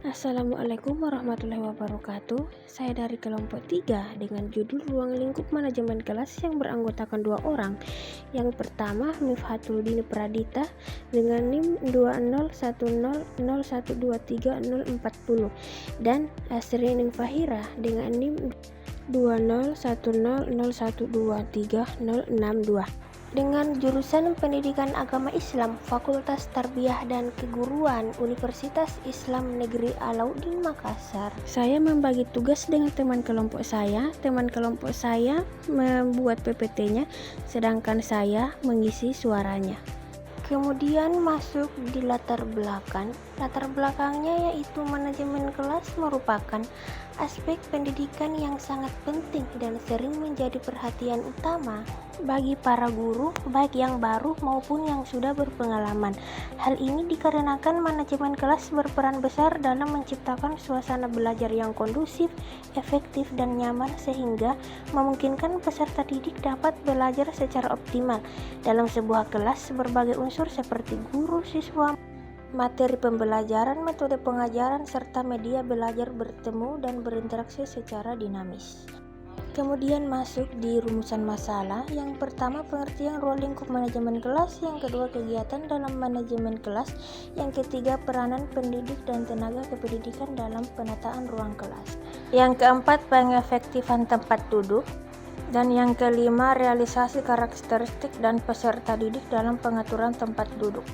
Assalamualaikum warahmatullahi wabarakatuh. Saya dari kelompok 3 dengan judul Ruang Lingkup Manajemen Kelas yang beranggotakan 2 orang. Yang pertama Mifhatudin Pradita dengan NIM 20100123040 dan Asrining Fahira dengan NIM 20100123062 dengan jurusan Pendidikan Agama Islam Fakultas Tarbiyah dan Keguruan Universitas Islam Negeri Alauddin Makassar. Saya membagi tugas dengan teman kelompok saya. Teman kelompok saya membuat PPT-nya, sedangkan saya mengisi suaranya. Kemudian masuk di latar belakang. Latar belakangnya yaitu manajemen kelas merupakan aspek pendidikan yang sangat penting dan sering menjadi perhatian utama bagi para guru, baik yang baru maupun yang sudah berpengalaman. Hal ini dikarenakan manajemen kelas berperan besar dalam menciptakan suasana belajar yang kondusif, efektif, dan nyaman sehingga memungkinkan peserta didik dapat belajar secara optimal. Dalam sebuah kelas, berbagai unsur seperti guru, siswa, materi pembelajaran, metode pengajaran, serta media belajar bertemu dan berinteraksi secara dinamis. Kemudian masuk di rumusan masalah. Yang pertama pengertian ruang lingkup manajemen kelas, yang kedua kegiatan dalam manajemen kelas, yang ketiga peranan pendidik dan tenaga kependidikan dalam penataan ruang kelas, yang keempat pengefektifan tempat duduk, dan yang kelima realisasi karakteristik dan peserta didik dalam pengaturan tempat duduk.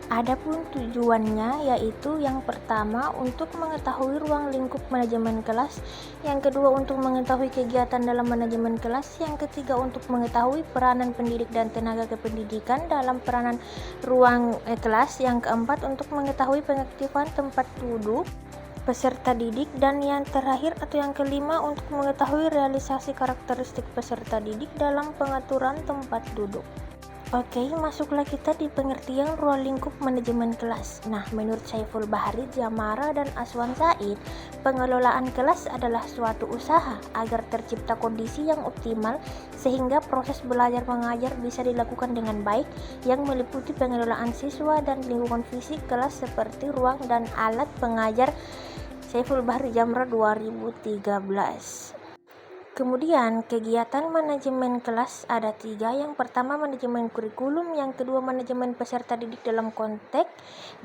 Adapun tujuannya yaitu yang pertama untuk mengetahui ruang lingkup manajemen kelas, yang kedua untuk mengetahui kegiatan dalam manajemen kelas, yang ketiga untuk mengetahui peranan pendidik dan tenaga kependidikan dalam peranan ruang kelas, yang keempat untuk mengetahui pengaktifan tempat duduk peserta didik, dan yang terakhir atau yang kelima untuk mengetahui realisasi karakteristik peserta didik dalam pengaturan tempat duduk. Oke, masuklah kita di pengertian ruang lingkup manajemen kelas. Nah, menurut Saiful Bahri, Jamara, dan Aswan Said, pengelolaan kelas adalah suatu usaha agar tercipta kondisi yang optimal sehingga proses belajar mengajar bisa dilakukan dengan baik, yang meliputi pengelolaan siswa dan lingkungan fisik kelas seperti ruang dan alat pengajar. Saiful Bahri, Jamra 2013. Kemudian kegiatan manajemen kelas ada 3. Yang pertama manajemen kurikulum, yang kedua manajemen peserta didik dalam konteks,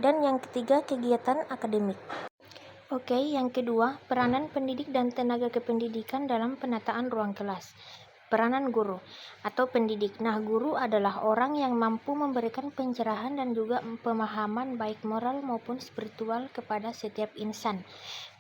dan yang ketiga kegiatan akademik. Oke, yang kedua peranan pendidik dan tenaga kependidikan dalam penataan ruang kelas. Peranan guru atau pendidik. Nah, guru adalah orang yang mampu memberikan pencerahan dan juga pemahaman baik moral maupun spiritual kepada setiap insan,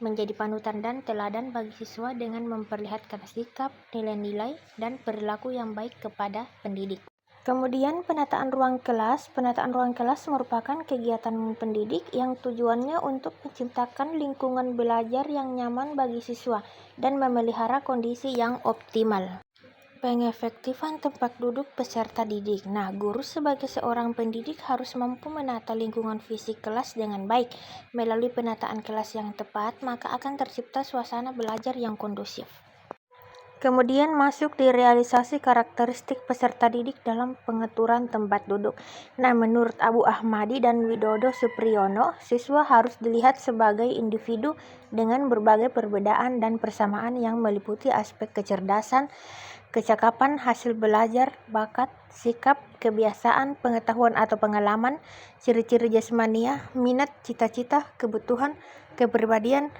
menjadi panutan dan teladan bagi siswa dengan memperlihatkan sikap, nilai-nilai, dan perilaku yang baik kepada pendidik. Kemudian penataan ruang kelas. Penataan ruang kelas merupakan kegiatan pendidik yang tujuannya untuk menciptakan lingkungan belajar yang nyaman bagi siswa dan memelihara kondisi yang optimal. Pengefektifan tempat duduk peserta didik. Nah, guru sebagai seorang pendidik harus mampu menata lingkungan fisik kelas dengan baik. Melalui penataan kelas yang tepat, maka akan tercipta suasana belajar yang kondusif. Kemudian masuk di realisasi karakteristik peserta didik dalam pengaturan tempat duduk. Nah, menurut Abu Ahmadi dan Widodo Supriyono, siswa harus dilihat sebagai individu dengan berbagai perbedaan dan persamaan yang meliputi aspek kecerdasan, kecakapan, hasil belajar, bakat, sikap, kebiasaan, pengetahuan atau pengalaman, ciri-ciri jasmania, minat, cita-cita, kebutuhan, kepribadian,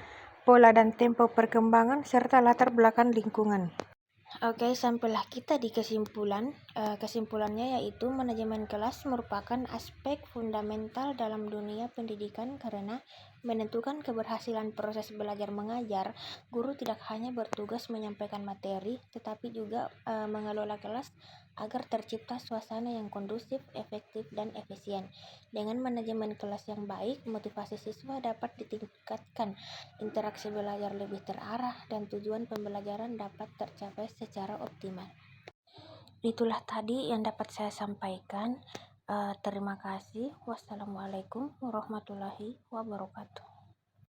pola dan tempo perkembangan, serta latar belakang lingkungan. Oke, sampailah kita di kesimpulan. Kesimpulannya yaitu manajemen kelas merupakan aspek fundamental dalam dunia pendidikan karena menentukan keberhasilan proses belajar mengajar. Guru tidak hanya bertugas menyampaikan materi, tetapi juga mengelola kelas agar tercipta suasana yang kondusif, efektif, dan efisien. Dengan manajemen kelas yang baik, motivasi siswa dapat ditingkatkan, interaksi belajar lebih terarah, dan tujuan pembelajaran dapat tercapai secara optimal. Itulah tadi yang dapat saya sampaikan. Terima kasih. Wassalamualaikum warahmatullahi wabarakatuh.